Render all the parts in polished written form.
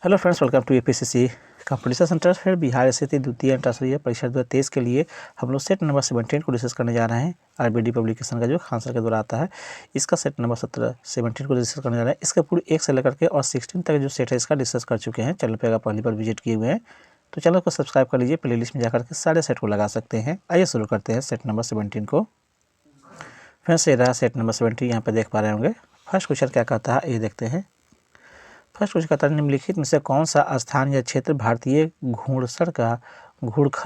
Hello friends, welcome to UPSC competition centre. फिर बिहार स्थित द्वितीय अंतर्राष्ट्रीय परीक्षा 2023 के लिए हम लोग सेट नंबर 17 को डिस्कस करने जा रहे हैं। आरबीडी पब्लिकेशन का जो खान सर के द्वारा आता है, इसका सेट नंबर 17 को डिस्कस करने जा रहे हैं। इसका पूरे 1 से लेकर के और 16 तक जो सेट है इसका डिस्कस कर चुके हैं। चैनल पर अगर पहली बार विजिट किए हुए हैं तो चैनल को सब्सक्राइब कर लीजिए। प्ले लिस्ट में जाकर के सारे सेट को लगा सकते हैं। आइए शुरू करते हैं सेट नंबर 17 को। फिर से रहा सेट नंबर 17, यहाँ पर देख पा रहे होंगे। फर्स्ट क्वेश्चन क्या कहता है ये देखते हैं। फर्स्ट क्वेश्चन कहता है, निम्नलिखित में से कौन सा स्थान या क्षेत्र भारतीय घुड़खर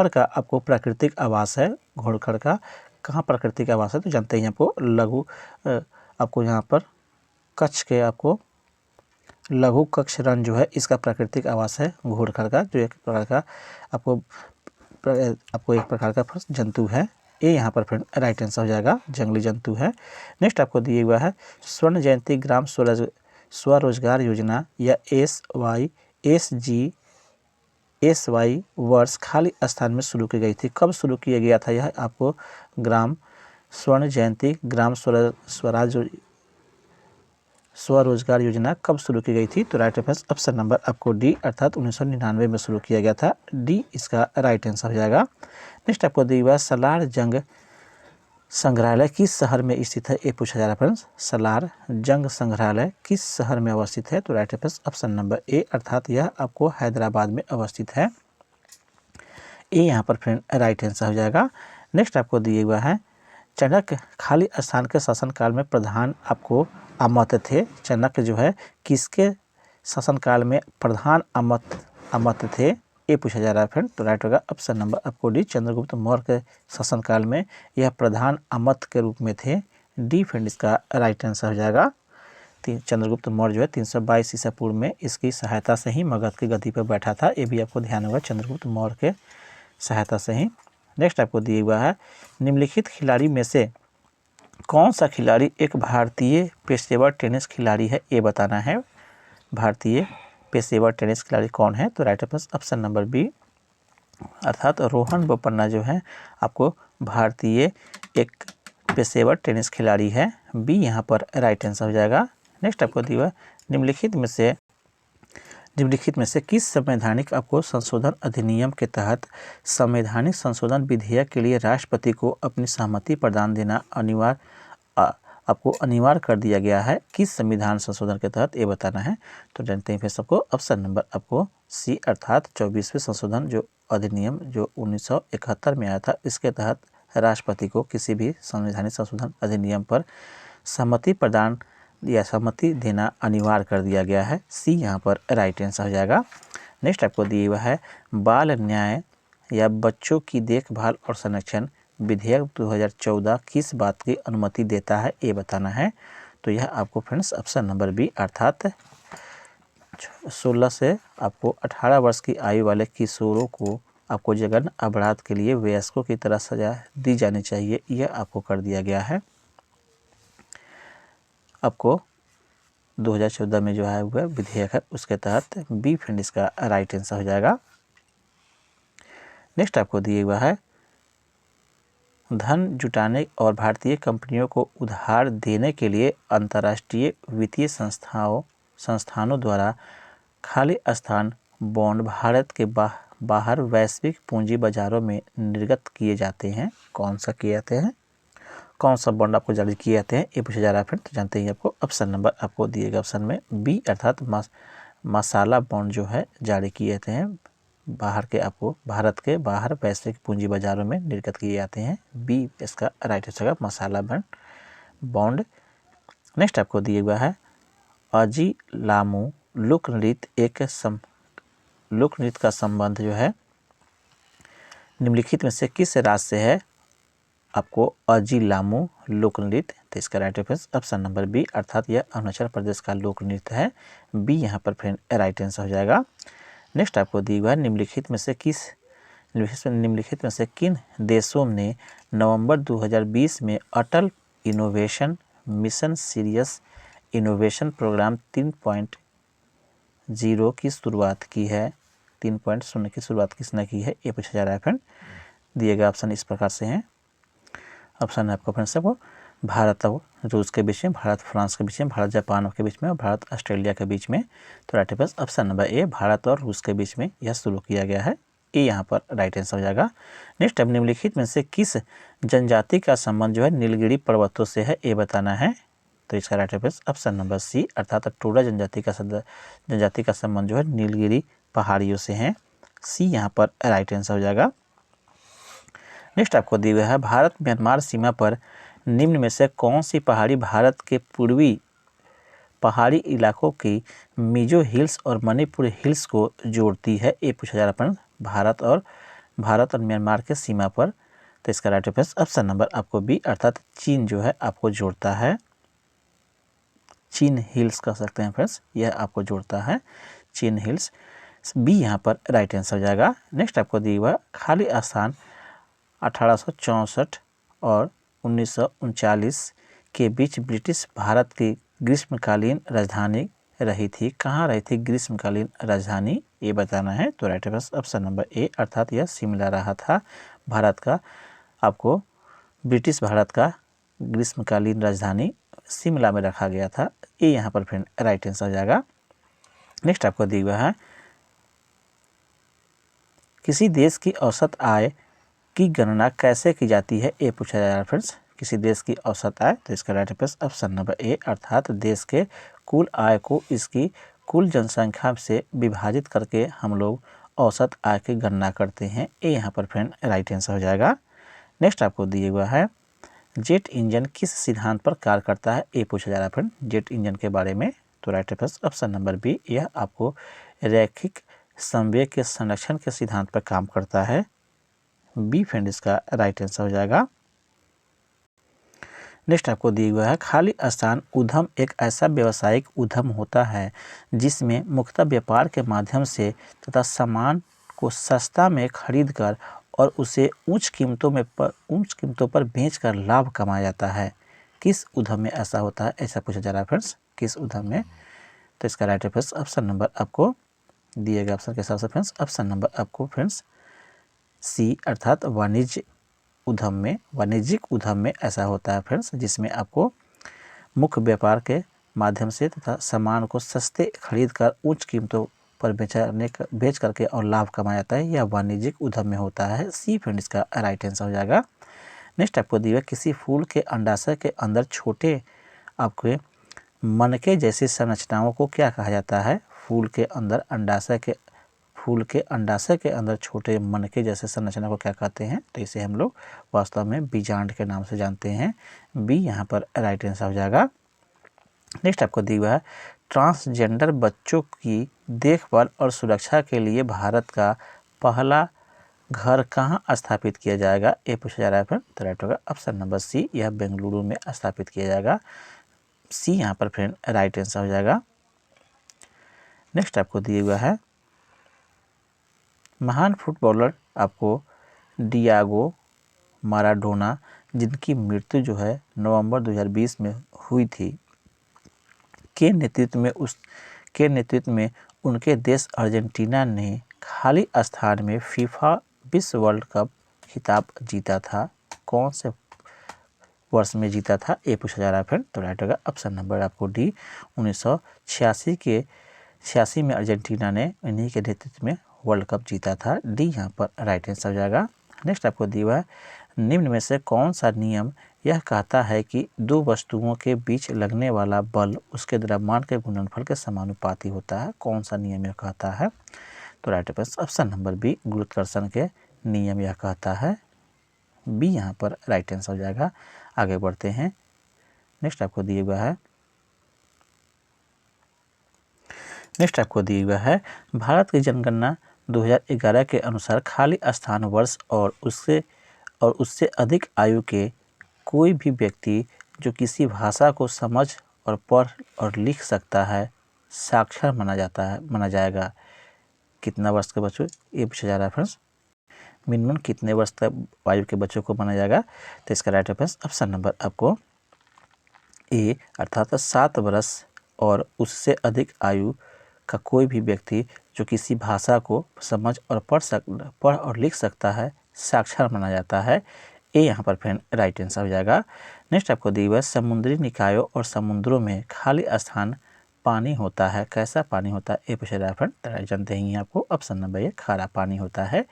का आपको प्राकृतिक आवास है। घुड़खर का कहाँ प्राकृतिक आवास है तो जानते हैं आपको लघु आपको यहाँ पर कच्छ के आपको लघु कच्छ रण जो है इसका प्राकृतिक आवास है घुड़खर का, जो एक प्रकार का आपको एक प्रकार का जंतु है। ये यहाँ पर फ्रेंड राइट आंसर हो जाएगा, जंगली जंतु है। नेक्स्ट आपको दिया हुआ है स्वर्ण जयंती ग्राम स्वरोजगार योजना या SY वर्ष खाली स्थान में शुरू की गई थी। कब शुरू किया गया था यह आपको ग्राम स्वर्ण जयंती ग्राम स्वरोजगार योजना कब शुरू की गई थी तो राइट ऑप्शन नंबर आपको डी अर्थात 1999 में शुरू किया गया था। डी इसका राइट आंसर हो जाएगा। नेक्स्ट आपको दिया हुआ सलार जंग संग्रहालय किस शहर में स्थित है ये पूछा जा रहा है फ्रेंड्स। सलार जंग संग्रहालय किस शहर में अवस्थित है तो राइट ऑप्शन नंबर ए अर्थात यह आपको हैदराबाद में अवस्थित है। ये यहाँ पर फ्रेंड राइट आंसर हो जाएगा। नेक्स्ट आपको दिए हुआ है चाणक्य खाली स्थान के शासनकाल में प्रधान आपको अमत्य थे। चाणक्य जो है किसके शासनकाल में प्रधान अमत्य थे ये पूछा जा रहा है फ्रेंड। तो राइट होगा ऑप्शन नंबर आपको डी, चंद्रगुप्त मौर्य के शासनकाल में यह प्रधान अमत्य के रूप में थे। डी फ्रेंड इसका राइट आंसर हो जाएगा। चंद्रगुप्त मौर्य जो है 322 ईसा पूर्व में इसकी सहायता से ही मगध की गद्दी पर बैठा था। ये भी आपको ध्यान होगा, चंद्रगुप्त मौर्य के सहायता से ही। नेक्स्ट आपको दिया हुआ है निम्नलिखित खिलाड़ी में से कौन सा खिलाड़ी एक भारतीय पेशेवर टेनिस खिलाड़ी है ये बताना है। भारतीय पेशेवर टेनिस खिलाड़ी कौन है तो राइट ऑप्शन नंबर बी अर्थात रोहन बोपन्ना जो है आपको भारतीय एक पेशेवर टेनिस खिलाड़ी है। बी यहाँ पर राइट आंसर हो जाएगा। नेक्स्ट आपको दिया निम्नलिखित में से किस संवैधानिक आपको संशोधन अधिनियम के तहत संवैधानिक संशोधन विधेयक के लिए राष्ट्रपति को अपनी सहमति प्रदान देना अनिवार्य कर दिया गया है। किस संविधान संशोधन के तहत ये बताना है तो जानते हैं फिर सबको ऑप्शन नंबर आपको सी अर्थात 24वें संशोधन जो अधिनियम जो 1971 में आया था, इसके तहत राष्ट्रपति को किसी भी संवैधानिक संशोधन अधिनियम पर सहमति प्रदान या सहमति देना अनिवार्य कर दिया गया है। सी यहाँ पर राइट आंसर हो जाएगा। नेक्स्ट आपको दिया हुआ है बाल न्याय या बच्चों की देखभाल और संरक्षण विधेयक 2014 किस बात की अनुमति देता है ये बताना है। तो यह आपको फ्रेंड्स ऑप्शन नंबर बी अर्थात 16 से आपको 18 वर्ष की आयु वाले किशोरों को आपको जघन्य अपराध के लिए वयस्कों की तरह सजा दी जानी चाहिए, यह आपको कर दिया गया है। आपको 2014 में जो है वह विधेयक है उसके तहत बी फ्रेंड इसका राइट आंसर हो जाएगा। नेक्स्ट आपको दिया हुआ है धन जुटाने और भारतीय कंपनियों को उधार देने के लिए अंतर्राष्ट्रीय वित्तीय संस्थानों द्वारा खाली स्थान बॉन्ड भारत के बाहर वैश्विक पूंजी बाजारों में निर्गत किए जाते हैं। कौन सा किए जाते हैं, कौन सा बॉन्ड आपको जारी किए जाते हैं ये पूछा जा रहा है फ्रेंड। तो जानते हैं आपको ऑप्शन नंबर आपको दिएगा ऑप्शन में बी अर्थात मसाला बॉन्ड जो है जारी किए जाते हैं बाहर के आपको भारत के बाहर वैश्विक पूंजी बाजारों में निर्गत किए जाते हैं। बी इसका राइट आंसर होगा मसाला बॉन्ड। नेक्स्ट आपको दिया हुआ है अजी लामू लोक नृत्य का संबंध जो है निम्नलिखित में से किस राज्य से है आपको अजी लामू लोक नृत्य। तो इसका राइट ऑप्शन नंबर बी अर्थात यह अरुणाचल प्रदेश का लोक नृत्य है। बी यहाँ पर फ्रेंड राइट आंसर हो जाएगा। नेक्स्ट आपको दी हुआ है निम्नलिखित में से किन देशों ने नवंबर 2020 में Atal innovation mission serious innovation programme 3.0 की शुरुआत की है। 3.0 की शुरुआत किसने की है ये पूछा जा रहा है फ्रेंड। दिए गए ऑप्शन इस प्रकार से हैं। ऑप्शन है आपको फ्रेंड सबको भारत और रूस के बीच में, भारत फ्रांस के बीच में, भारत जापान के बीच में और भारत ऑस्ट्रेलिया के बीच में। तो right answer option number A, Bharat और रूस के बीच में यह शुरू किया गया है। ये यहाँ पर राइट आंसर हो जाएगा। नेक्स्ट, अब निम्नलिखित में से किस जनजाति का संबंध जो है नीलगिरी पर्वतों से है, ये बताना है। तो इसका right answer option number C, अर्थात टोडा जनजाति का संबंध जो है नीलगिरी पहाड़ियों से है। सी यहाँ पर राइट आंसर हो जाएगा। नेक्स्ट आपको दिया हुआ है, भारत म्यांमार सीमा पर निम्न में से कौन सी पहाड़ी भारत के पूर्वी पहाड़ी इलाकों की मिजो हिल्स और मणिपुर हिल्स को जोड़ती है, ये पूछा जा रहा है भारत और म्यांमार के सीमा पर। तो इसका राइट आंसर ऑप्शन नंबर आपको बी, अर्थात चीन जो है आपको जोड़ता है। चीन हिल्स कह सकते हैं फ्रेंड्स, यह आपको जोड़ता है, चीन हिल्स। बी यहाँ पर राइट आंसर हो जाएगा। नेक्स्ट आपको दिया हुआ खाली स्थान 1864 और 1939 के बीच ब्रिटिश भारत की ग्रीष्मकालीन राजधानी रही थी। कहाँ रही थी ग्रीष्मकालीन राजधानी, ये बताना है। तो right answer option number A, अर्थात यह शिमला रहा था भारत का, आपको ब्रिटिश भारत का ग्रीष्मकालीन राजधानी शिमला में रखा गया था। ये यहाँ पर फ्रेंड राइट आंसर हो जाएगा। नेक्स्ट आपको दिया हुआ है, किसी देश की औसत आय की गणना कैसे की जाती है, ये पूछा जा रहा है फ्रेंड्स। किसी देश की औसत आय, तो इसका right answer option number A, अर्थात देश के कुल आय को इसकी कुल जनसंख्या से विभाजित करके हम लोग औसत आय की गणना करते हैं। ये यहाँ पर फ्रेंड राइट आंसर हो जाएगा। नेक्स्ट आपको दिया हुआ है, जेट इंजन किस सिद्धांत पर कार्य करता है, ये पूछा जा रहा है फ्रेंड जेट इंजन के बारे में। तो right answer option number B, यह आपको रैखिक संवेग के संरक्षण के सिद्धांत पर काम करता है। बी फ्रेंड इसका राइट आंसर हो जाएगा। नेक्स्ट आपको दिया हुआ है, खाली स्थान उद्यम एक ऐसा व्यावसायिक उद्यम होता है जिसमें मुख्यतः व्यापार के माध्यम से तथा सामान को सस्ता में खरीद कर और उसे उच्च कीमतों पर बेचकर लाभ कमाया जाता है। किस उद्यम में ऐसा होता है, ऐसा पूछा जा रहा है फ्रेंड्स, किस उद्यम में। तो इसका राइट आंसर ऑप्शन नंबर आपको दिए गए ऑप्शन के हिसाब से फ्रेंड्स, ऑप्शन नंबर आपको फ्रेंड्स सी, अर्थात वाणिज्यिक उद्यम में ऐसा होता है फ्रेंड्स, जिसमें आपको मुख्य व्यापार के माध्यम से तथा सामान को सस्ते खरीद कर उच्च कीमतों पर बेच करके और लाभ कमाया जाता है। यह वाणिज्यिक उद्यम में होता है। सी फ्रेंड इसका राइट आंसर हो जाएगा। नेक्स्ट आपको दिया, किसी फूल के अंडाशय के अंदर छोटे आपके मनके जैसी संरचनाओं को क्या कहा जाता है। फूल के अंडाशय के अंदर छोटे मनके जैसे संरचना को क्या कहते हैं, तो इसे हम लोग वास्तव में बीजांड के नाम से जानते हैं। बी यहाँ पर राइट आंसर हो जाएगा। नेक्स्ट आपको दिया हुआ है, ट्रांसजेंडर बच्चों की देखभाल और सुरक्षा के लिए भारत का पहला घर कहाँ स्थापित किया जाएगा, ये पूछा जा रहा है फ्रेंड। तो राइट होगा ऑप्शन नंबर सी, यह बेंगलुरु में स्थापित किया जाएगा। सी यहाँ पर फ्रेंड राइट आंसर हो जाएगा। नेक्स्ट आपको दिया हुआ है, महान फुटबॉलर आपको डियागो माराडोना जिनकी मृत्यु जो है नवंबर 2020 में हुई थी, के नेतृत्व में उनके देश अर्जेंटीना ने खाली स्थान में फीफा विश्व वर्ल्ड कप खिताब जीता था। कौन से वर्ष में जीता था, ये पूछा जा रहा है फ्रेंड। तो राइट होगा ऑप्शन नंबर आपको डी, 1986 में अर्जेंटीना ने इन्हीं के नेतृत्व में वर्ल्ड कप जीता था। डी यहाँ पर राइट आंसर हो जाएगा। नेक्स्ट आपको दिया हुआ है, निम्न में से कौन सा नियम यह कहता है कि दो वस्तुओं के बीच लगने वाला बल उसके द्रव्यमान के गुणनफल के समानुपाती होता है। कौन सा नियम यह कहता है, तो right answer option number B, गुरुत्वाकर्षण के नियम यह कहता है। बी यहाँ पर राइट आंसर हो जाएगा। आगे बढ़ते हैं। नेक्स्ट आपको दिया हुआ है, भारत की जनगणना 2011 के अनुसार खाली स्थान वर्ष और उससे अधिक आयु के कोई भी व्यक्ति जो किसी भाषा को समझ और पढ़ और लिख सकता है साक्षर माना जाएगा। कितना वर्ष के बच्चों, ये पूछा जा रहा है फ्रेंड्स, मिनिमम कितने वर्ष तक आयु के बच्चों को माना जाएगा। तो इसका राइट आंसर ऑप्शन नंबर आपको ए, अर्थात 7 वर्ष और उससे अधिक आयु का कोई भी व्यक्ति जो किसी भाषा को समझ और पढ़ और लिख सकता है साक्षर माना जाता है। ए यहाँ पर फ्रेंड राइट आंसर हो जाएगा। नेक्स्ट आपको दिया हुआ है समुद्री निकायों और समुद्रों में खाली स्थान पानी होता है, कैसा पानी होता है, ए पूछा जाए फ्रेंड। तो जानते हैं आपको ऑप्शन नंबर ए खारा पानी होता है,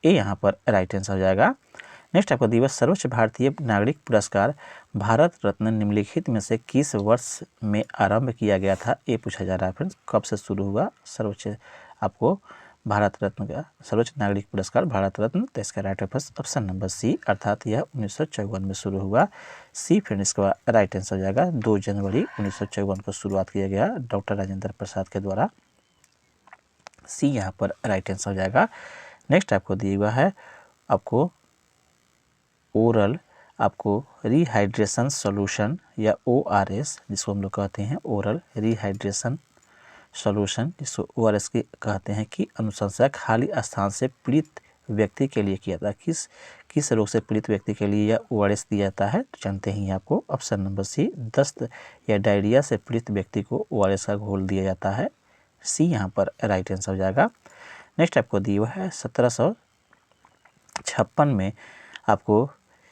ए यहाँ पर राइट आंसर हो जाएगा। नेक्स्ट आपको दिया सर्वोच्च भारतीय नागरिक पुरस्कार भारत रत्न निम्नलिखित में से किस वर्ष में आरंभ किया गया था, ये पूछा जा रहा है फ्रेंड्स। कब से शुरू हुआ सर्वोच्च आपको भारत रत्न का सर्वोच्च नागरिक पुरस्कार भारत रत्न, तो इसका राइट ऑप्शन नंबर सी, अर्थात यह 1954 में शुरू हुआ। सी फ्रेंड इसका राइट आंसर हो जाएगा। 2 जनवरी 1954 को शुरुआत किया गया डॉक्टर राजेंद्र प्रसाद के द्वारा। सी यहाँ पर राइट आंसर हो जाएगा। नेक्स्ट आपको दिया हुआ है आपको ओरल आपको रिहाइड्रेशन सॉल्यूशन या ORS, जिसको हम लोग कहते हैं ओरल रिहाइड्रेशन सॉल्यूशन, जिसको ORS की कहते हैं, कि अनुशंसा खाली स्थान से पीड़ित व्यक्ति के लिए किया था। किस रोग से पीड़ित व्यक्ति के लिए यह ORS दिया जाता है, तो जानते हैं आपको ऑप्शन नंबर सी, दस्त या डायरिया से पीड़ित व्यक्ति को ORS का घोल दिया जाता है। सी यहाँ पर राइट आंसर हो जाएगा। नेक्स्ट आपको दिया हुआ है 1756 में आपको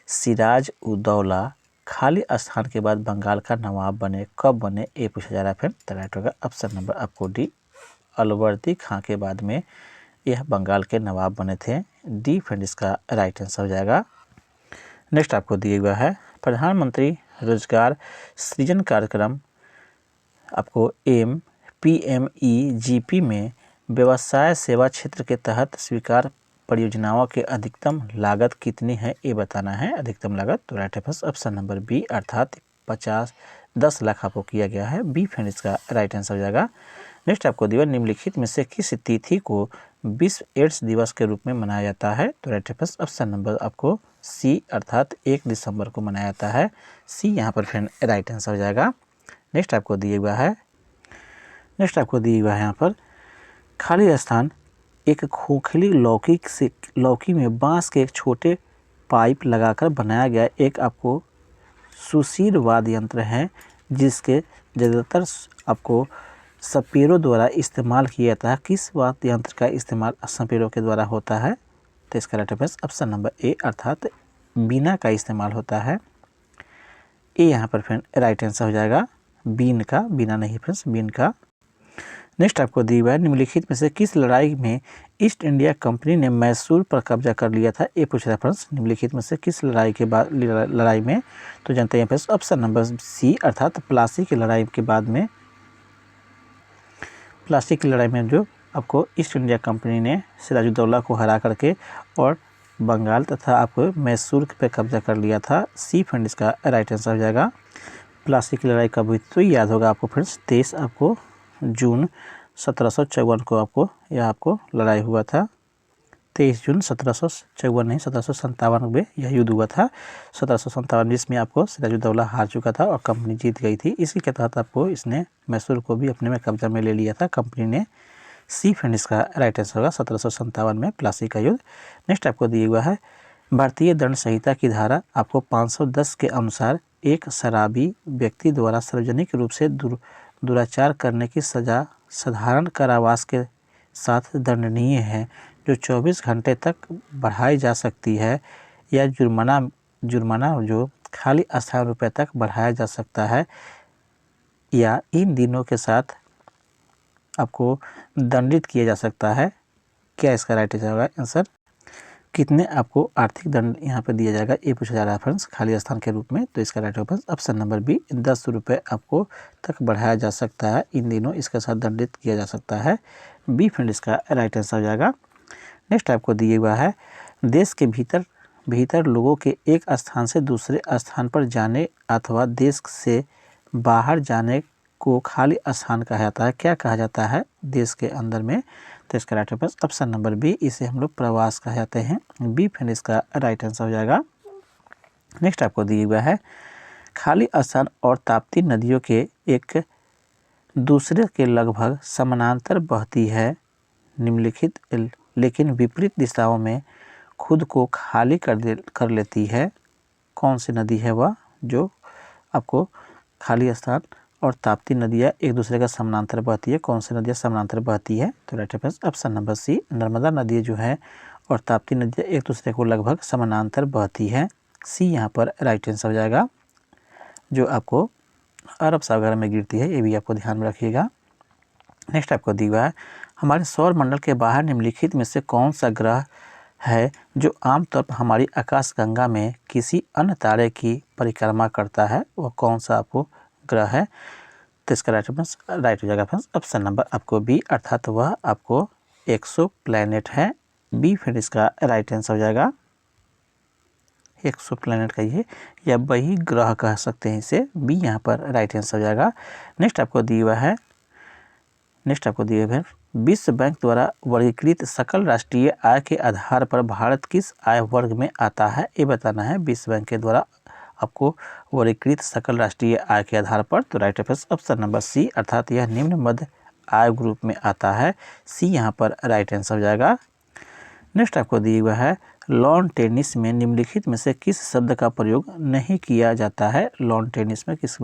सिराज उदौला खाली स्थान के बाद बंगाल का नवाब बने, कब बने, ये पूछा जा रहा है फ्रेंड। तो राइट होगा ऑप्शन नंबर आपको डी, अलवर्दी खां के बाद में यह बंगाल के नवाब बने थे। डी फ्रेंड इसका राइट आंसर हो जाएगा। नेक्स्ट आपको दिया हुआ है प्रधानमंत्री रोजगार सृजन कार्यक्रम आपको PMEGP में व्यवसाय सेवा क्षेत्र के तहत स्वीकार परियोजनाओं के अधिकतम लागत कितनी है, ये बताना है अधिकतम लागत। तो राइट ऑप्शन नंबर बी, अर्थात 10 लाख आपको किया गया है। बी फ्रेंड इसका राइट आंसर हो जाएगा। नेक्स्ट आपको दिया निम्नलिखित में से किस तिथि को विश्व एड्स दिवस के रूप में मनाया जाता है, तो राइट ऑप्शन नंबर आपको सी, अर्थात 1 दिसंबर को मनाया जाता है। सी यहाँ पर फ्रेंड राइट आंसर हो जाएगा। नेक्स्ट आपको दिया हुआ है यहाँ पर खाली स्थान एक खोखली लौकी में बांस के एक छोटे पाइप लगाकर बनाया गया एक आपको सुशीर वाद्य यंत्र है, जिसके ज़्यादातर आपको सपेरों द्वारा इस्तेमाल किया जाता है। किस वाद्य यंत्र का इस्तेमाल सपेरों के द्वारा होता है, तो इसका राइट ऑप्शन नंबर ए, अर्थात बीना का इस्तेमाल होता है। ए यहाँ पर फ्रेंड राइट आंसर हो जाएगा, बीन का, बीना नहीं फ्रेंड्स, बीन का। नेक्स्ट आपको दी हुआ है निम्नलिखित में से किस लड़ाई में ईस्ट इंडिया कंपनी ने मैसूर पर कब्जा कर लिया था, ये पूछ रहा है फ्रेंड्स। निम्नलिखित में से किस लड़ाई में, तो जानते हैं फ्रेंड्स ऑप्शन नंबर सी, अर्थात प्लासी की लड़ाई के बाद में, प्लासी की लड़ाई में जो आपको ईस्ट इंडिया कंपनी ने सिराजुद्दौला को हरा करके और बंगाल तथा आपको मैसूर पर कब्जा कर लिया था। सी फ्रेंड इसका राइट आंसर हो जाएगा। प्लासी की लड़ाई कब हुई तो याद होगा आपको फ्रेंड्स, 23 आपको जून 1754 को आपको यह आपको लड़ाई हुआ था। 23 जून 1754 नहीं 1757 में यह युद्ध हुआ था। 1757 जिसमें आपको सिराजुद्दौला हार चुका था और कंपनी जीत गई थी। इसी के तहत आपको इसने मैसूर को भी अपने में कब्जा में ले लिया था कंपनी ने। सी फ्रेंड इसका राइट आंसर होगा 1757 में प्लासी का युद्ध। नेक्स्ट आपको दिया हुआ है भारतीय दंड संहिता की धारा आपको 510 के अनुसार एक शराबी व्यक्ति द्वारा सार्वजनिक रूप से दुराचार करने की सज़ा साधारण कारावास के साथ दंडनीय है, जो 24 घंटे तक बढ़ाई जा सकती है, या जुर्माना जो खाली 18 रुपये तक बढ़ाया जा सकता है, या इन दिनों के साथ आपको दंडित किया जा सकता है। क्या इसका राइट होगा आंसर, कितने आपको आर्थिक दंड यहाँ पे दिया जाएगा, ये पूछा जा रहा है फ्रेंड्स खाली स्थान के रूप में। तो इसका राइट होगा ऑप्शन नंबर बी, 10 रुपये आपको तक बढ़ाया जा सकता है, इन दिनों इसके साथ दंडित किया जा सकता है। बी फ्रेंड इसका राइट आंसर हो जाएगा। नेक्स्ट आपको दिया हुआ है देश के भीतर लोगों के एक स्थान से दूसरे स्थान पर जाने अथवा देश से बाहर जाने को खाली स्थान कहा जाता है। क्या कहा जाता है देश के अंदर में, तो इसका राइट ऑप्शन नंबर बी, इसे हम लोग प्रवास कहा जाते हैं। बी फ्रेंड इसका राइट आंसर हो जाएगा। नेक्स्ट आपको दिया हुआ है खाली स्थान और ताप्ती नदियों के एक दूसरे के लगभग समानांतर बहती है, निम्नलिखित लेकिन विपरीत दिशाओं में खुद को खाली कर लेती है। कौन सी नदी है वह, जो आपको खाली स्थान और ताप्ती नदियाँ एक दूसरे का समानांतर बहती है, कौन सी नदियाँ समानांतर बहती है, तो right option number C, Narmada नदी जो है और ताप्ती नदियाँ एक दूसरे को लगभग समानांतर बहती है। सी यहाँ पर राइट आंसर हो जाएगा, जो आपको अरब सागर में गिरती है, ये भी आपको ध्यान में रखिएगा। नेक्स्ट आपको दी हुआ है, हमारे सौर मंडल के बाहर निम्नलिखित में से कौन सा ग्रह है जो आमतौर पर हमारी आकाशगंगा में किसी अन्य तारे की परिक्रमा करता है, वह कौन सा आपको ग्रह है? तो इसका राइट हो जाएगा फ्रेंड्स ऑप्शन नंबर आपको बी, अर्थात वह आपको एक्सो प्लैनेट है। बी फिर इसका राइट आंसर हो जाएगा, एक्सो प्लैनेट का ये या वही ग्रह कह सकते हैं इसे, बी यहाँ पर राइट आंसर हो जाएगा। नेक्स्ट आपको दिया हुआ है, विश्व बैंक द्वारा वर्गीकृत सकल राष्ट्रीय आय के आधार पर भारत किस आय वर्ग में आता है, ये बताना है। विश्व बैंक के द्वारा आपको वर्गीकृत सकल राष्ट्रीय आय के आधार पर, तो राइट ऑप्शन नंबर सी, अर्थात यह निम्न मध्य आय ग्रुप में आता है। सी यहाँ पर राइट आंसर हो जाएगा। नेक्स्ट आपको दिया हुआ है, लॉन टेनिस में निम्नलिखित में से किस शब्द का प्रयोग नहीं किया जाता है? लॉन टेनिस में किस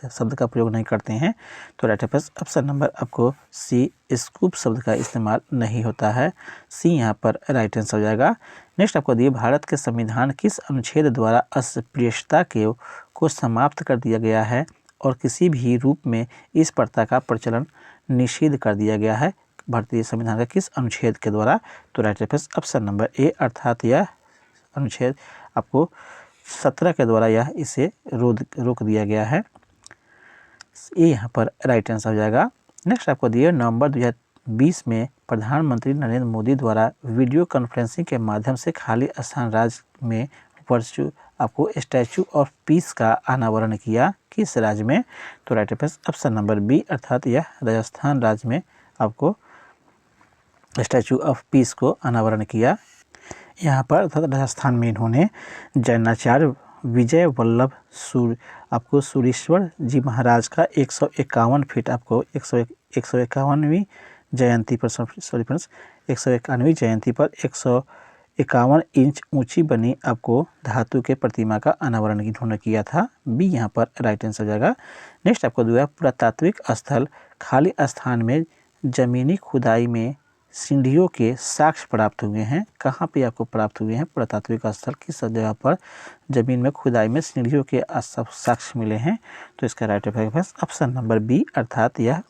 शब्द का प्रयोग नहीं करते हैं? तो राइट ऑप्शन नंबर आपको सी, स्कूप शब्द का इस्तेमाल नहीं होता है। सी यहाँ पर राइट आंसर हो जाएगा। नेक्स्ट आपको दिए, भारत के संविधान किस अनुच्छेद द्वारा अस्पृश्यता को समाप्त कर दिया गया है और किसी भी रूप में इस प्रथा का प्रचलन निषिद्ध कर दिया गया है? भारतीय संविधान के किस अनुच्छेद के द्वारा? तो राइट ऑप्शन नंबर ए, अर्थात यह अनुच्छेद आपको 17 के द्वारा यह इसे रोक दिया गया है। ये यहाँ पर राइट आंसर हो जाएगा। नेक्स्ट आपको दिए, नवंबर 2020 में प्रधानमंत्री नरेंद्र मोदी द्वारा वीडियो कॉन्फ्रेंसिंग के माध्यम से खाली स्थान राज्य में आपको स्टैचू ऑफ पीस का अनावरण किया, किस राज्य में? तो राइट ऑप्शन नंबर बी, अर्थात यह राजस्थान राज्य में आपको स्टैचू ऑफ पीस को अनावरण किया। यहाँ पर अर्थात राजस्थान में इन्होंने जैनाचार्य विजय वल्लभ आपको सूरीश्वर जी महाराज का 151 फीट आपको 151वीं जयंती पर 151वीं जयंती पर 151 इंच ऊंची बनी आपको धातु के प्रतिमा का अनावरण इन्होंने किया था। बी यहाँ पर राइट आंसर हो जाएगा। नेक्स्ट आपको दिया, पुरातात्विक स्थल खाली स्थान में जमीनी खुदाई में सीढ़ियों के साक्ष्य प्राप्त हुए हैं। कहाँ पे आपको प्राप्त हुए हैं? पुरातात्विक स्थल किस जगह पर जमीन में खुदाई में सीढ़ियों के साक्ष्य मिले हैं? तो इसका राइट ऑप्शन नंबर बी, अर्थात यह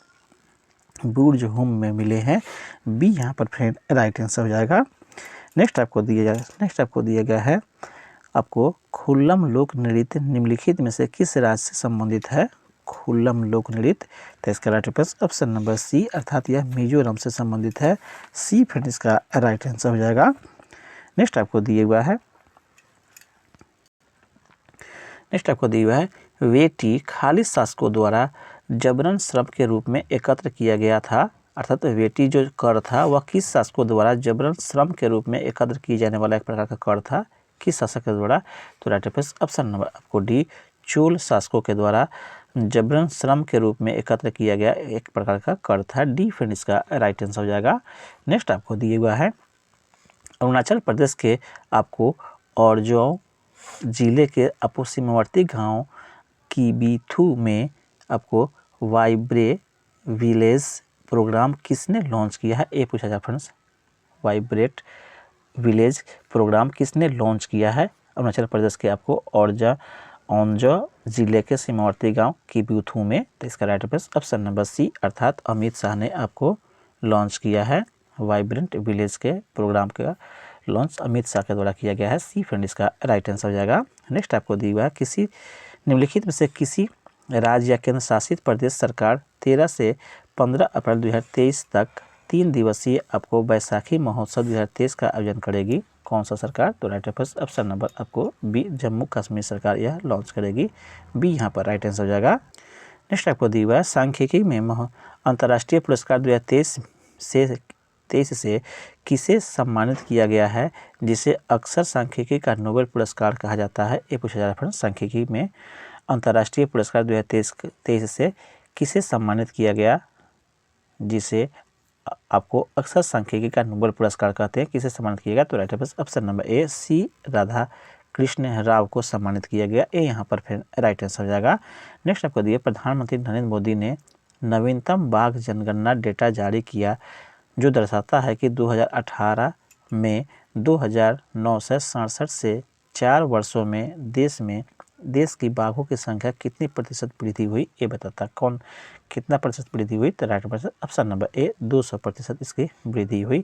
बुर्ज हुम में मिले हैं। बी यहाँ पर फ्रेंड राइट आंसर हो जाएगा। नेक्स्ट आपको दिया गया है, आपको खुल्लम लोक नृत्य निम्नलिखित में से किस राज्य से संबंधित है? खुल्लम लोक नृत्य, तो इसका राइट ऑप्शन नंबर सी, अर्थात यह मिजोरम से संबंधित है। सी फिर इसका राइट आंसर हो जाएगा। नेक्स्ट आपको दिया हुआ है, वेटी खाली शासकों द्वारा जबरन श्रम के रूप में एकत्र किया गया था, अर्थात वेटी जो कर था वह किस शासकों द्वारा जबरन श्रम के रूप में एकत्र किए जाने वाला एक प्रकार का कर था, किस शासक के द्वारा? तो राइट ऑप्शन नंबर आपको डी, चोल शासकों के द्वारा जबरन श्रम के रूप में एकत्र किया गया एक प्रकार का कर था। डी फिर इसका राइट आंसर हो जाएगा। नेक्स्ट आपको दिया हुआ है, अरुणाचल प्रदेश के आपको औरजो जिले के आपको सीमावर्ती गांव किबीथू में आपको वाइब्रे विलेज प्रोग्राम किसने लॉन्च किया है? ये पूछा जाए फ्रेंड्स, वाइब्रेट विलेज प्रोग्राम किसने लॉन्च किया है? अरुणाचल प्रदेश के आपको औंजो जिले के सीमावर्ती गांव किबीथू में। तो इसका राइट ऑप्शन नंबर सी, अर्थात अमित शाह ने आपको लॉन्च किया है। वाइब्रेंट विलेज के प्रोग्राम का लॉन्च अमित शाह के द्वारा किया गया है। सी फ्रेंड इसका राइट आंसर हो जाएगा। नेक्स्ट आपको दिया हुआ है, किसी निम्नलिखित में से किसी राज्य या केंद्र शासित प्रदेश सरकार 13 से 15 अप्रैल 2023 तक 3 दिवसीय आपको बैसाखी महोत्सव 2023 का आयोजन करेगी? कौन सा सरकार? तो राइट ऑप्शन नंबर आपको बी, जम्मू कश्मीर सरकार यह लॉन्च करेगी। बी यहाँ पर राइट आंसर हो जाएगा। नेक्स्ट आपको दिया हुआ है, सांख्यिकी में अंतर्राष्ट्रीय पुरस्कार 2023 से किसे सम्मानित किया गया है, जिसे अक्सर सांख्यिकी का नोबेल पुरस्कार कहा जाता है? ये पूछा जा रहा है फ्रेंड्स, सांख्यिकी में अंतर्राष्ट्रीय पुरस्कार 2023 से किसे सम्मानित किया गया, जिसे आपको अक्सर सांख्यिकी का नोबेल पुरस्कार कहते हैं, किसे सम्मानित किया गया? तो राइट ऑप्शन नंबर ए, सी राधा कृष्ण राव को सम्मानित किया गया। ये यहाँ पर फिर राइट आंसर हो जाएगा। नेक्स्ट आपको दिए, प्रधानमंत्री नरेंद्र मोदी ने नवीनतम बाघ जनगणना डेटा जारी किया जो दर्शाता है कि 2018 में 2967 से 4 वर्षों में देश की बाघों की संख्या कितनी प्रतिशत वृद्धि हुई, ये बताता है। कौन कितना प्रतिशत वृद्धि हुई, तो right answer option number A 200% इसकी वृद्धि हुई।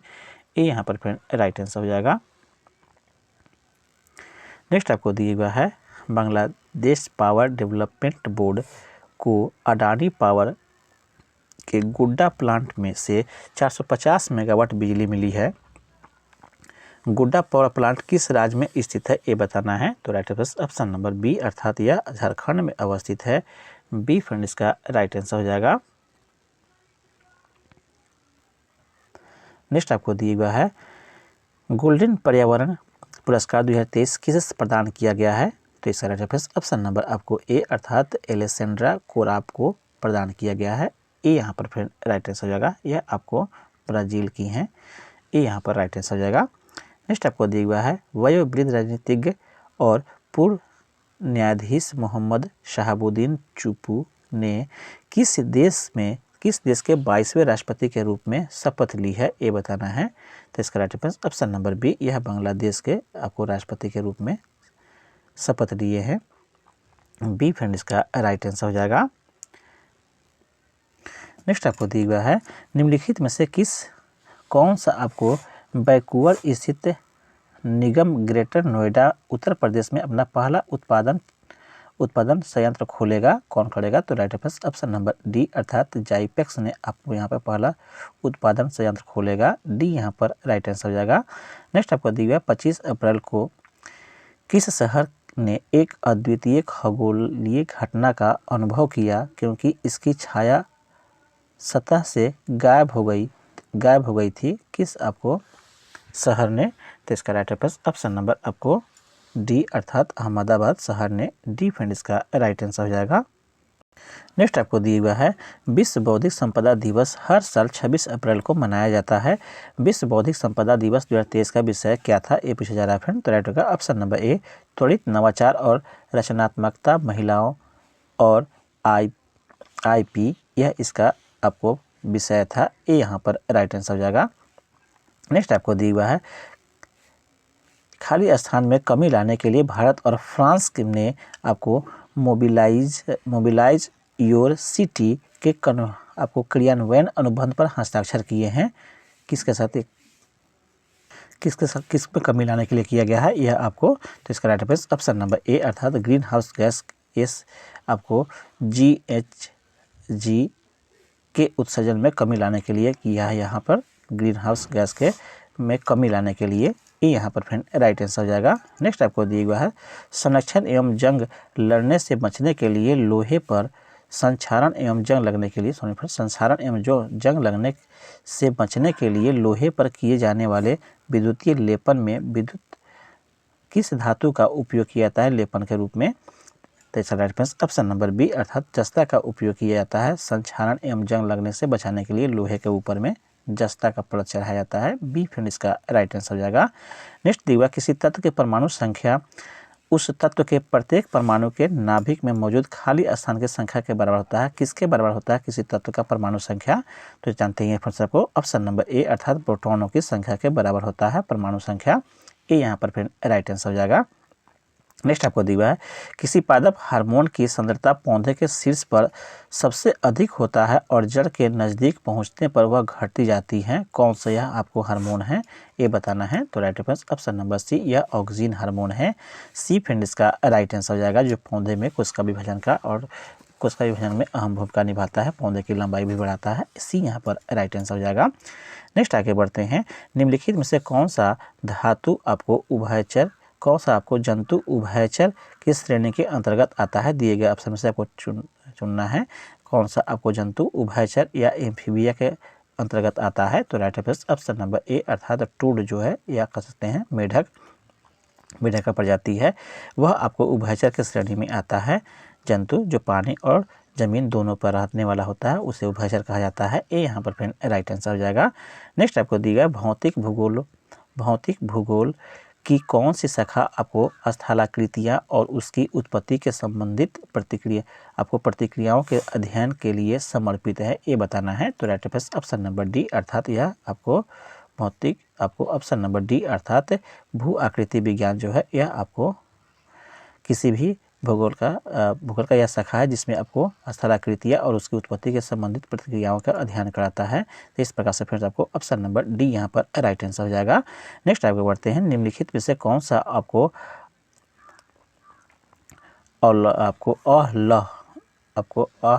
ये यहाँ पर फ्रेंड राइट आंसर हो जाएगा। नेक्स्ट आपको दिया हुआ है बांग्लादेश पावर डेवलपमेंट बोर्ड को अडानी पावर के गुड्डा प्लांट में से 450 मेगावाट बिजली मिली है। गुड्डा पावर प्लांट किस राज्य में स्थित है, ये बताना है। तो right answer option number B अर्थात यह झारखंड में अवस्थित है। बी फ्रेंड इसका राइट आंसर हो जाएगा। नेक्स्ट आपको दिया हुआ है गोल्डन पर्यावरण पुरस्कार 2023 किसे प्रदान किया गया है, तो इसका राइट आंसर ऑप्शन नंबर आपको ए अर्थात एलेसेंड्रा कोराप को प्रदान किया गया है। ये यहाँ पर फिर राइट आंसर हो जाएगा। यह आपको ब्राज़ील की हैं। ये यहाँ पर राइट आंसर हो जाएगा। नेक्स्ट आपको दिया हुआ है वयोवृद्ध राजनीतिज्ञ और पूर्व न्यायाधीश मोहम्मद शहाबुद्दीन चुप्पू ने किस देश के 22वें राष्ट्रपति के रूप में शपथ ली है, ये बताना है। तो इसका right answer option number B, यह बांग्लादेश के आपको राष्ट्रपति के रूप में शपथ लिए हैं। बी फ्रेंड इसका राइट आंसर हो जाएगा। नेक्स्ट आपको दिया हुआ है निम्नलिखित में से कौन सा आपको वैंकूवर स्थित निगम ग्रेटर नोएडा उत्तर प्रदेश में अपना पहला उत्पादन संयंत्र खोलेगा, कौन खोलेगा, तो right answer option number D अर्थात जाइपेक्स ने आपको यहाँ पर पहला उत्पादन संयंत्र खोलेगा। डी यहाँ पर राइट आंसर हो जाएगा। नेक्स्ट आपको दिया हुआ 25 अप्रैल को किस शहर ने एक अद्वितीय खगोलीय घटना का अनुभव किया क्योंकि इसकी छाया सतह से गायब हो गई थी, किस आपको शहर ने, तो इसका राइट आंसर ऑप्शन नंबर आपको डी अर्थात अहमदाबाद शहर ने। डी फ्रेंड इसका राइट आंसर हो जाएगा। नेक्स्ट आपको दिया हुआ है विश्व बौद्धिक संपदा दिवस हर साल 26 अप्रैल को मनाया जाता है। विश्व बौद्धिक संपदा दिवस 2023 का विषय क्या था, ये पूछा जा रहा है फ्रेंड। तो राइट होगा ऑप्शन नंबर ए त्वरित नवाचार और रचनात्मकता महिलाओं और IP, यह इसका आपको विषय था। ये यहाँ पर राइट आंसर हो जाएगा। नेक्स्ट आपको दिया हुआ है खाली स्थान में कमी लाने के लिए भारत और फ्रांस ने आपको मोबिलाइज योर सिटी के आपको क्रियान्वयन अनुबंध पर हस्ताक्षर किए हैं। किस पे कमी लाने के लिए किया गया है यह आपको, तो इसका right answer option number A अर्थात ग्रीन हाउस गैस आपको GHG के उत्सर्जन में कमी लाने के लिए किया है। यहाँ पर ग्रीन हाउस गैस के में कमी लाने के लिए, ये यहाँ पर फ्रेंड राइट आंसर हो जाएगा। नेक्स्ट आपको दिया हुआ है संरक्षण एवं जंग लड़ने से बचने के लिए लोहे पर संक्षारण एवं जंग लगने के लिए संक्षारण एवं जंग लगने से बचने के लिए लोहे पर किए जाने वाले विद्युतीय लेपन में विद्युत किस धातु का उपयोग किया जाता है लेपन के रूप में, तो इसका right answer option number B अर्थात जस्ता का उपयोग किया जाता है। संक्षारण एवं जंग लगने से बचाने के लिए लोहे के ऊपर में जस्ता का परत चढ़ाया जाता है। बी फ्रेंड इसका राइट आंसर हो जाएगा। नेक्स्ट दिया हुआ किसी तत्व के परमाणु संख्या उस तत्व के प्रत्येक परमाणु के नाभिक में मौजूद खाली स्थान की संख्या के बराबर होता है। किसके बराबर होता है किसी तत्व का परमाणु संख्या, तो जानते हैं फ्रेंड्स आपको ऑप्शन नंबर ए अर्थात प्रोटॉनों की संख्या के बराबर होता है परमाणु संख्या। ये यहाँ पर फिर राइट आंसर हो जाएगा। नेक्स्ट आपको दिया है किसी पादप हार्मोन की सांद्रता पौधे के शीर्ष पर सबसे अधिक होता है और जड़ के नज़दीक पहुंचने पर वह घटती जाती है, कौन सा यह आपको हार्मोन है, ये बताना है। तो right answer option number C, यह ऑक्सिन हार्मोन है। सी फ्रेंड इसका राइट आंसर हो जाएगा, जो पौधे में कोशिका विभाजन का और कोशिका विभाजन में अहम भूमिका निभाता है, पौधे की लंबाई भी बढ़ाता है। सी यहाँ पर राइट आंसर हो जाएगा। नेक्स्ट आगे बढ़ते हैं निम्नलिखित में से कौन सा धातु आपको उभयचर कौन सा आपको जंतु उभयचर किस श्रेणी के अंतर्गत आता है, दिए गए ऑप्शन में से आपको चुनना है कौन सा आपको जंतु उभयचर या एम्फीबिया के अंतर्गत आता है। तो right answer option number A अर्थात टूड जो है या कह सकते हैं मेढक का प्रजाति है, वह आपको उभयचर के श्रेणी में आता है। जंतु जो पानी और जमीन दोनों पर रहने वाला होता है उसे उभयचर कहा जाता है। ये यहाँ पर फिर राइट आंसर हो जाएगा। नेक्स्ट आपको दिया गया भौतिक भूगोल की कौन सी शाखा आपको स्थलाकृतियाँ और उसकी उत्पत्ति के संबंधित प्रतिक्रियाओं के अध्ययन के लिए समर्पित है, ये बताना है। तो right answer option number D अर्थात यह आपको ऑप्शन नंबर डी अर्थात भू आकृति विज्ञान जो है यह आपको किसी भी भूगोल का यह शाखा है जिसमें आपको स्थलाकृतियाँ और उसकी उत्पत्ति के संबंधित प्रतिक्रियाओं का अध्ययन कराता है। तो इस प्रकार से फ्रेंड्स आपको ऑप्शन नंबर डी यहाँ पर राइट आंसर हो जाएगा। नेक्स्ट आगे बढ़ते हैं, निम्नलिखित में से कौन सा आपको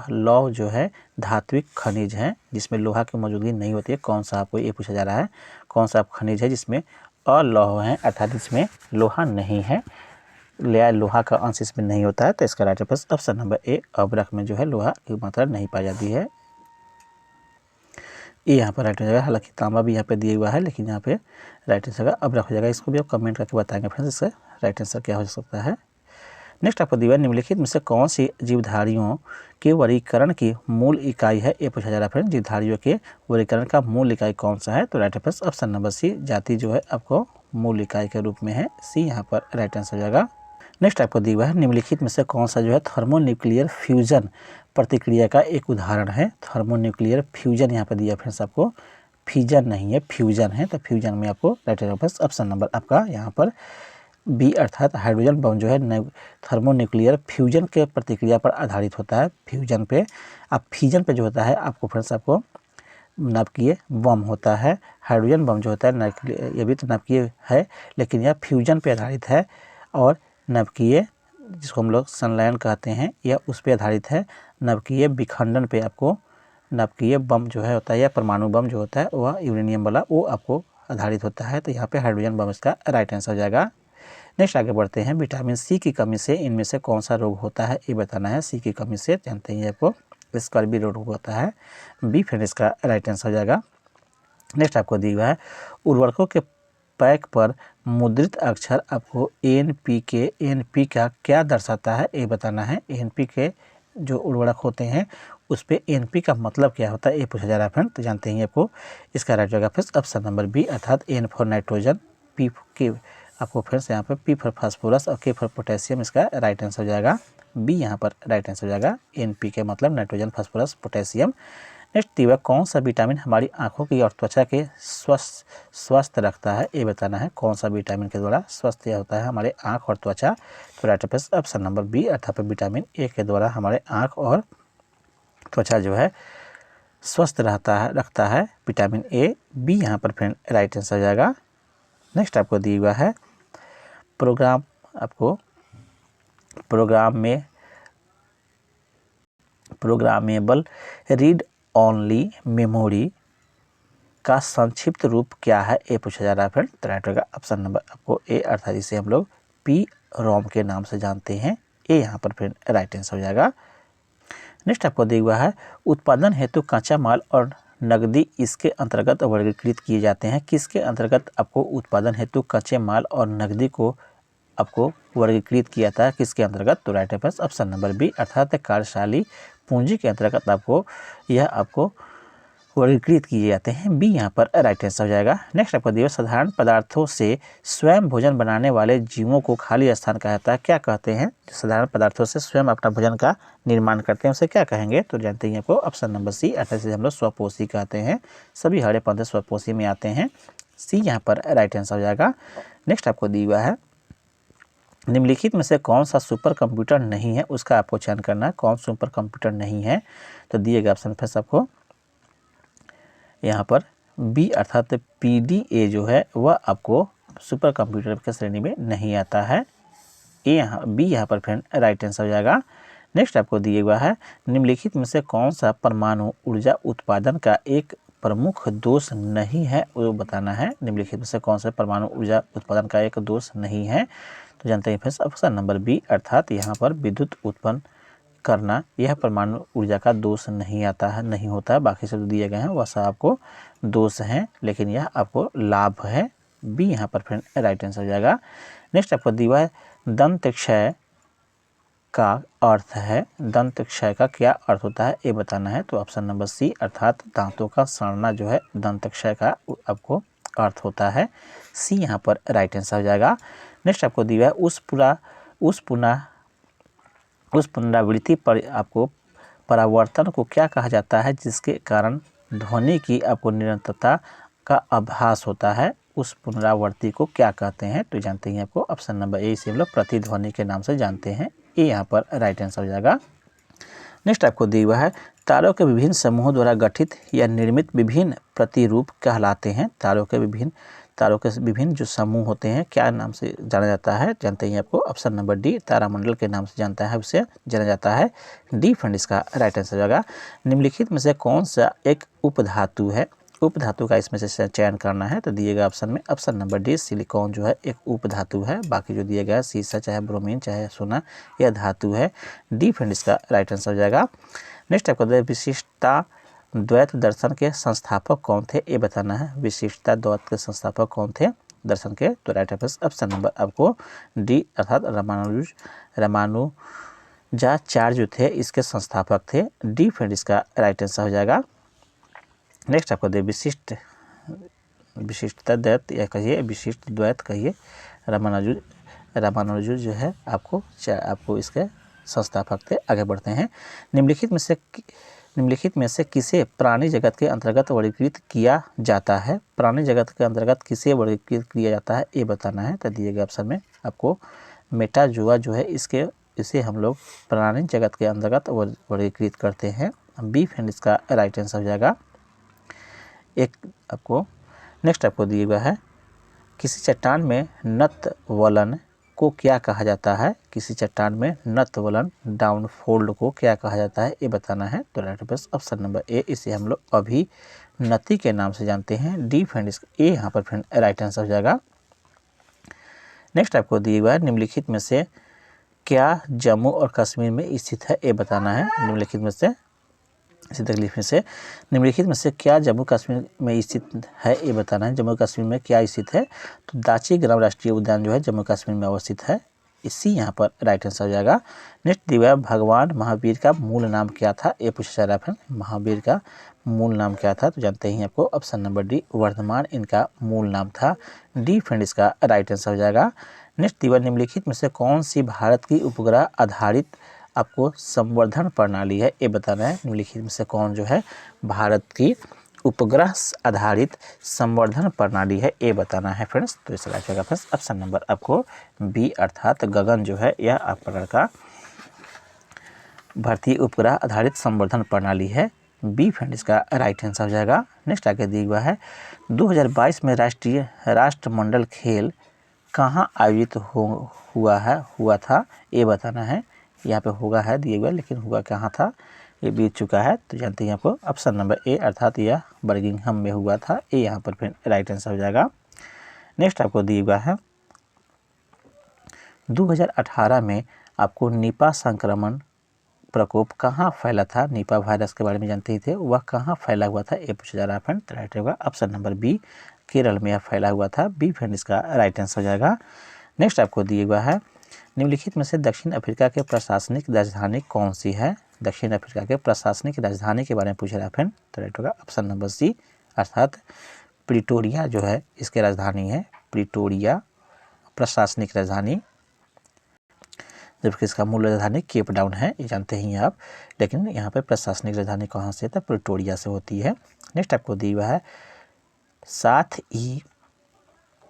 अलौह जो है धात्विक खनिज है जिसमें लोहा की मौजूदगी नहीं होती है, कौन सा आपको ये पूछा जा रहा है, कौन सा खनिज है जिसमें अलौह है अर्थात इसमें लोहा नहीं है, लोहा का अंश इसमें नहीं होता है। तो इसका right answer option number A, अभ्रक में जो है लोहा की मात्रा नहीं पाई जाती है, ये यहाँ पर राइट हो जाएगा। हालांकि तांबा भी यहाँ पे दिया हुआ है लेकिन यहाँ पे राइट आंसर का अभ्रक हो जाएगा। इसको भी आप कमेंट करके बताएंगे फ्रेंड्स इसका राइट आंसर क्या हो सकता है। नेक्स्ट आपको दिया निम्नलिखित में से कौन सी जीवधारियों के वर्गीकरण की मूल इकाई है, ये पूछा जा रहा है फ्रेंड। जीवधारियों के वर्गीकरण का मूल इकाई कौन सा है, तो right answer option number C, जाति जो है आपको मूल इकाई के रूप में है, सी यहाँ पर राइट आंसर हो जाएगा। नेक्स्ट आपको दिया हुआ है निम्नलिखित में से कौन सा जो है थर्मोन्यूक्लियर फ्यूजन प्रतिक्रिया का एक उदाहरण है। थर्मोन्यूक्लियर फ्यूजन यहाँ पर दिया फ्रेंड्स आपको, फ्यूजन नहीं है फ्यूजन है, तो फ्यूजन में आपको राइट आंसर ऑप्शन नंबर आपका यहाँ पर बी अर्थात हाइड्रोजन बम जो है थर्मोन्यूक्लियर फ्यूजन के प्रतिक्रिया पर आधारित होता है। फ्यूजन पे फ्यूजन पे जो होता है आपको फ्रेंड्स आपको नाभिकीय बम होता है, हाइड्रोजन बम जो होता है ये भी तो नाभिकीय है लेकिन यह फ्यूजन पे आधारित है, और नाभिकीय जिसको हम लोग संलयन कहते हैं यह उस पर आधारित है। नाभिकीय विखंडन पे आपको नाभिकीय बम जो है होता है या परमाणु बम जो होता है वह यूरेनियम वाला वो आपको आधारित होता है, तो यहाँ पे हाइड्रोजन बम इसका राइट आंसर हो जाएगा। नेक्स्ट आगे बढ़ते हैं, विटामिन सी की कमी से इनमें से कौन सा रोग होता है ये बताना है। सी की कमी से जानते हैं आपको स्कर्वी रोग होता है, बी फ्रेंड इसका राइट आंसर हो जाएगा। नेक्स्ट आपको दिया हुआ है उर्वरकों के पैक पर मुद्रित अक्षर आपको एनपीके का क्या दर्शाता है ये बताना है। एनपीके जो उर्वरक होते हैं उस पर एनपी का मतलब क्या होता है ये पूछा जा रहा है फ्रेंड, तो जानते हैं आपको इसका राइट होगा फिर ऑप्शन नंबर बी अर्थात एन फॉर नाइट्रोजन, पी के आपको फिर से यहाँ पर पी फॉर फास्फोरस और के फॉर पोटेशियम, इसका राइट आंसर हो जाएगा बी यहाँ पर राइट आंसर हो जाएगा। एनपीके मतलब नाइट्रोजन फास्फोरस पोटेशियम। नेक्स्ट दिया कौन सा विटामिन हमारी आंखों की और त्वचा के स्वस्थ रखता है ये बताना है। कौन सा विटामिन के द्वारा स्वस्थ होता है हमारे आंख और त्वचा, तो right answer option number B अर्थात विटामिन ए के द्वारा हमारे आंख और त्वचा जो है स्वस्थ रखता है विटामिन ए, बी यहाँ पर फ्रेंड राइट आंसर हो जाएगा। नेक्स्ट आपको दिया हुआ है प्रोग्रामेबल रीड ओनली मेमोरी का संक्षिप्त रूप क्या है ये पूछा जा रहा है फ्रेंड, तो राइट होगा ऑप्शन नंबर आपको ए अर्थात इसे हम लोग पी रोम के नाम से जानते हैं, ए यहाँ पर फ्रेंड राइट आंसर हो जाएगा। नेक्स्ट आपको दिया हुआ है उत्पादन हेतु कच्चा माल और नकदी इसके अंतर्गत वर्गीकृत किए जाते हैं। किसके अंतर्गत आपको उत्पादन हेतु कच्चे माल और नकदी को आपको वर्गीकृत किया था, किसके अंतर्गत, तो right answer option number B अर्थात कार्यशाली पूंजी के अंतर्गत आपको वर्गीकृत किए जाते हैं, बी यहाँ पर राइट आंसर हो जाएगा। नेक्स्ट आपको दिया साधारण पदार्थों से स्वयं भोजन बनाने वाले जीवों को खाली स्थान कहा जाता है, क्या कहते हैं। साधारण पदार्थों से स्वयं अपना भोजन का निर्माण करते हैं उसे क्या कहेंगे, तो जानते हैं आपको ऑप्शन नंबर सी अर्थात हम लोग स्वपोषी कहते हैं। सभी हरे पौधे स्वपोषी में आते हैं, सी यहाँ पर राइट आंसर हो जाएगा। नेक्स्ट आपको दिया हुआ है निम्नलिखित में से कौन सा सुपर कंप्यूटर नहीं है, उसका आपको चयन करना है। कौन सुपर कंप्यूटर नहीं है, तो दिए गए ऑप्शन फिर आपको यहाँ पर बी अर्थात PDA जो है वह आपको सुपर कंप्यूटर के श्रेणी में नहीं आता है, बी यहाँ पर फ्रेंड राइट आंसर हो जाएगा। नेक्स्ट आपको दिया हुआ है निम्नलिखित में से कौन सा परमाणु ऊर्जा उत्पादन का एक प्रमुख दोष नहीं है, वो बताना है। निम्नलिखित में से कौन सा परमाणु ऊर्जा उत्पादन का एक दोष नहीं है, तो जानते हैं फ्रेंड्स ऑप्शन नंबर बी अर्थात यहाँ पर विद्युत उत्पन्न करना यह परमाणु ऊर्जा का दोष नहीं आता है, नहीं होता है। बाकी सब दिए गए हैं वह सब आपको दोष हैं लेकिन यह आपको लाभ है, बी यहाँ पर फ्रेंड राइट आंसर हो जाएगा। नेक्स्ट आपको दिया है दंत क्षय का अर्थ है, दंत क्षय का क्या अर्थ होता है ये बताना है, तो ऑप्शन नंबर सी अर्थात दांतों का सड़ना जो है दंत क्षय का आपको अर्थ होता है, सी यहाँ पर राइट आंसर हो जाएगा। नेक्स्ट आपको दिया है उस पुनरावृत्ति पर आपको परावर्तन को क्या कहा जाता है जिसके कारण ध्वनि की आपको निरंतरता का आभास होता है, उस पुनरावर्ती को क्या कहते हैं? तो जानते हैं आपको ऑप्शन नंबर ए, इसे हम लोग प्रतिध्वनि के नाम से जानते हैं। ए यहाँ पर राइट आंसर हो जाएगा। नेक्स्ट आपको दिया हुआ है तारों के विभिन्न समूहों द्वारा गठित या निर्मित विभिन्न प्रतिरूप कहलाते हैं। तारों के विभिन्न जो समूह होते हैं क्या नाम से जाना जाता है? जानते हैं आपको ऑप्शन नंबर डी, तारामंडल के नाम से जानता है, उसे जाना जाता है। डी फ्रेंड इसका राइट आंसर होगा। निम्नलिखित में से कौन सा एक उपधातु है? उपधातु का इसमें से चयन करना है तो दिएगा ऑप्शन में ऑप्शन नंबर डी, सिलिकॉन जो है एक उपधातु है। बाकी जो दिया गया है सीसा, चाहे ब्रोमीन, चाहे सोना, यह धातु है। डी फ्रेंड इसका राइट आंसर हो जाएगा। नेक्स्ट आपको विशिष्टता द्वैत दर्शन के संस्थापक कौन थे? ये बताना है। विशिष्टता द्वैत के संस्थापक कौन थे दर्शन के? तो राइट ऑप्शन नंबर आपको डी अर्थात रामानुजाचार्य जो थे इसके संस्थापक थे। डी फ्रेंड इसका राइट आंसर हो जाएगा। नेक्स्ट आपको दे विशिष्टता द्वैत या कहिए विशिष्ट द्वैत कहिए, रामानुज जो है आपको इसके संस्थापक थे। आगे बढ़ते हैं। निम्नलिखित में से किसे प्राणी जगत के अंतर्गत वर्गीकृत किया जाता है? प्राणी जगत के अंतर्गत किसे वर्गीकृत किया जाता है ये बताना है तो दिए गए ऑप्शन में आपको मेटाजोआ जो है इसे हम लोग प्राणी जगत के अंतर्गत वर्गीकृत करते हैं। बी फ्रेंड इसका राइट आंसर हो जाएगा। एक आपको नेक्स्ट आपको दिया हुआ है किसी चट्टान में नतवलन को क्या कहा जाता है? किसी चट्टान में नतवलन डाउनफोल्ड को क्या कहा जाता है ये बताना है तो राइट ऑप्शन नंबर ए, इसे हम लोग अभिनति के नाम से जानते हैं। डी फ्रेंड ए यहाँ पर फ्रेंड राइट आंसर हो जाएगा। नेक्स्ट आपको दिया हुआ है निम्नलिखित में से क्या जम्मू और कश्मीर में स्थित है ये बताना है। निम्नलिखित में से इसी तकलीफ में से निम्नलिखित में से क्या जम्मू कश्मीर में स्थित है ये बताना है। जम्मू कश्मीर में क्या स्थित है? तो दाची ग्राम राष्ट्रीय उद्यान जो है जम्मू कश्मीर में अवस्थित है। इसी यहाँ पर राइट आंसर हो जाएगा। नेक्स्ट दिया भगवान महावीर का मूल नाम क्या था ये पूछा जा रहा है। महावीर का मूल नाम क्या था? तो जानते हैं आपको ऑप्शन नंबर डी, वर्धमान इनका मूल नाम था। डी फ्रेंड इसका राइट आंसर हो जाएगा। नेक्स्ट दिया निम्नलिखित में से कौन सी भारत की उपग्रह आधारित आपको संवर्धन प्रणाली है ये बताना है। निम्नलिखित में से कौन जो है भारत की उपग्रह आधारित संवर्धन प्रणाली है ये बताना है फ्रेंड्स। तो इसका राइट होगा फ्रेंड्स ऑप्शन नंबर आपको बी अर्थात गगन जो है यह आप प्रकार का भारतीय उपग्रह आधारित संवर्धन प्रणाली है। बी फ्रेंड इसका राइट आंसर हो जाएगा। नेक्स्ट आगे दिया हुआ है 2022 में राष्ट्रमंडल खेल कहाँ आयोजित हुआ था ये बताना है। यहाँ पे होगा है दिए हुआ लेकिन हुआ कहाँ था ये बीत चुका है तो जानते हैं आपको ऑप्शन नंबर ए अर्थात यह बर्मिंघम में हुआ था। ए यहाँ पर फिर राइट आंसर हो जाएगा। नेक्स्ट आपको दिया हुआ है 2018 में आपको निपा संक्रमण प्रकोप कहाँ फैला था? निपा वायरस के बारे में जानते ही थे, वह कहाँ फैला हुआ था ये पूछा जा रहा है फ्रेंड। तो राइट होगा ऑप्शन नंबर बी, केरल में यह फैला हुआ था। बी फ्रेंड इसका राइट आंसर हो जाएगा। नेक्स्ट आपको दिया हुआ है निम्नलिखित में से दक्षिण अफ्रीका के प्रशासनिक राजधानी कौन सी है? दक्षिण अफ्रीका के प्रशासनिक राजधानी के बारे में पूछ रहा है फ्रेंड। तो राइट होगा ऑप्शन नंबर सी अर्थात प्रिटोरिया जो है इसके राजधानी है। प्रिटोरिया प्रशासनिक राजधानी, जबकि इसका मूल राजधानी केप टाउन है ये जानते ही आप, लेकिन यहाँ पर प्रशासनिक राजधानी कहाँ से है? प्रिटोरिया से होती है। नेक्स्ट आपको दिया हुआ है 7E,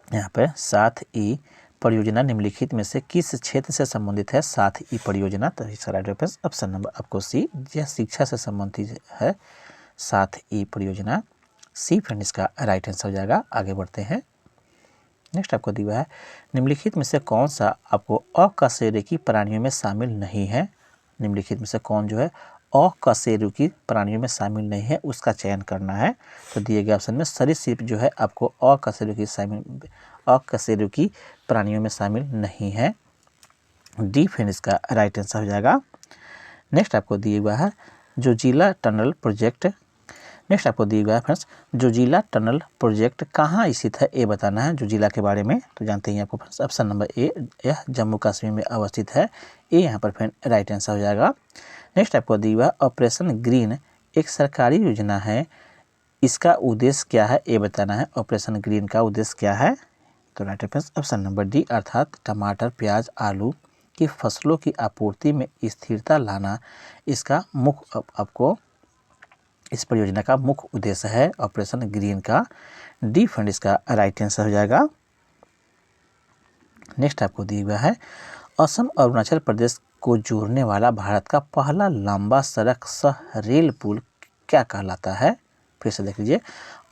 यहाँ पर 7E परियोजना निम्नलिखित में से किस क्षेत्र से संबंधित है? 7E परियोजना तो इसका राइट रेफरेंस ऑप्शन नंबर आपको सी, यह शिक्षा से संबंधित है 7E परियोजना। सी फ्रेंड इसका राइट आंसर हो जाएगा। आगे बढ़ते हैं। नेक्स्ट आपको दिया है निम्नलिखित में से कौन सा आपको अकशेरुकी प्राणियों में शामिल नहीं है? निम्नलिखित में से कौन जो है अकशेरुकी प्राणियों में शामिल नहीं है उसका चयन करना है। तो दिए गए ऑप्शन में सरीसृप जो है आपको अकशेरुकी प्राणियों में शामिल नहीं है। डी फ्रेंड इसका राइट आंसर हो जाएगा। नेक्स्ट आपको दिया हुआ है जोजिला टनल प्रोजेक्ट। नेक्स्ट आपको दिया हुआ है फ्रेंड्स जोजिला टनल प्रोजेक्ट कहाँ स्थित है ये बताना है। जोजिला के बारे में तो जानते हैं आपको फ्रेंड्स ऑप्शन नंबर ए, यह जम्मू कश्मीर में अवस्थित है। ए यहाँ पर फ्रेंड राइट आंसर हो जाएगा। नेक्स्ट आपको दिया हुआ ऑपरेशन ग्रीन एक सरकारी योजना है, इसका उद्देश्य क्या है ये बताना है। ऑपरेशन ग्रीन का उद्देश्य क्या है? तो right friends option number D अर्थात टमाटर, प्याज, आलू की फसलों की आपूर्ति में स्थिरता लाना इसका मुख्य आपको इस परियोजना का मुख्य उद्देश्य है ऑपरेशन ग्रीन का। डी फ्रेंड इसका राइट आंसर हो जाएगा। नेक्स्ट आपको दिया हुआ है असम और अरुणाचल प्रदेश को जोड़ने वाला भारत का पहला लंबा सड़क सह रेल पुल क्या कहलाता है। फिर से देख लीजिए,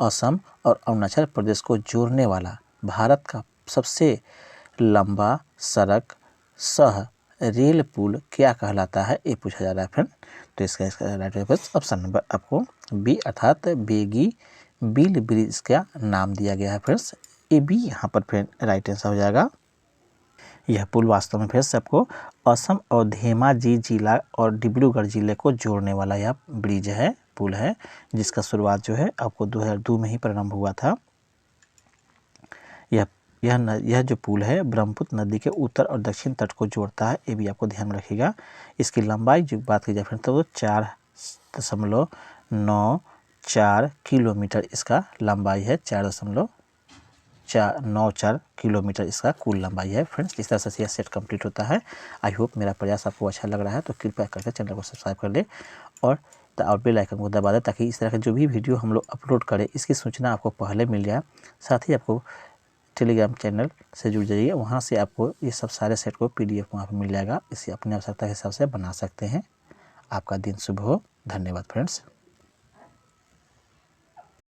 असम और अरुणाचल प्रदेश को जोड़ने वाला भारत का सबसे लंबा सड़क सह रेल पुल क्या कहलाता है, ये पूछा जा रहा है फ्रेंड। तो इसका राइट आंसर ऑप्शन नंबर आपको बी अर्थात बेगी बिल ब्रिज का नाम दिया गया है फ्रेंड्स। ए बी यहाँ पर फ्रेंड राइट आंसर हो जाएगा। यह पुल वास्तव में फिर से आपको असम और धेमाजी जिला और डिब्रूगढ़ जिले को जोड़ने वाला यह ब्रिज है, पुल है, जिसका शुरुआत जो है आपको 2002 में ही प्रारंभ हुआ था। यह जो पुल है ब्रह्मपुत्र नदी के उत्तर और दक्षिण तट को जोड़ता है, ये भी आपको ध्यान में रखिएगा। इसकी लंबाई जो बात की जाए फिर तो 4.94 किलोमीटर इसका लंबाई है, 4.94 किलोमीटर इसका कुल लंबाई है फ्रेंड्स। इस तरह से यह सेट कंप्लीट होता है। आई होप मेरा प्रयास आपको अच्छा लग रहा है, तो कृपया करके चैनल को सब्सक्राइब कर ले और बेल आइकन को दबा दें, ताकि इस तरह के जो भी वीडियो हम लोग अपलोड करें इसकी सूचना आपको पहले मिल जाए। साथ ही आपको टेलीग्राम चैनल से जुड़ जाइए, वहाँ से आपको ये सब सारे सेट को PDF वहाँ पर मिल जाएगा। इसे अपनी आवश्यकता के हिसाब से बना सकते हैं। आपका दिन शुभ हो। धन्यवाद फ्रेंड्स।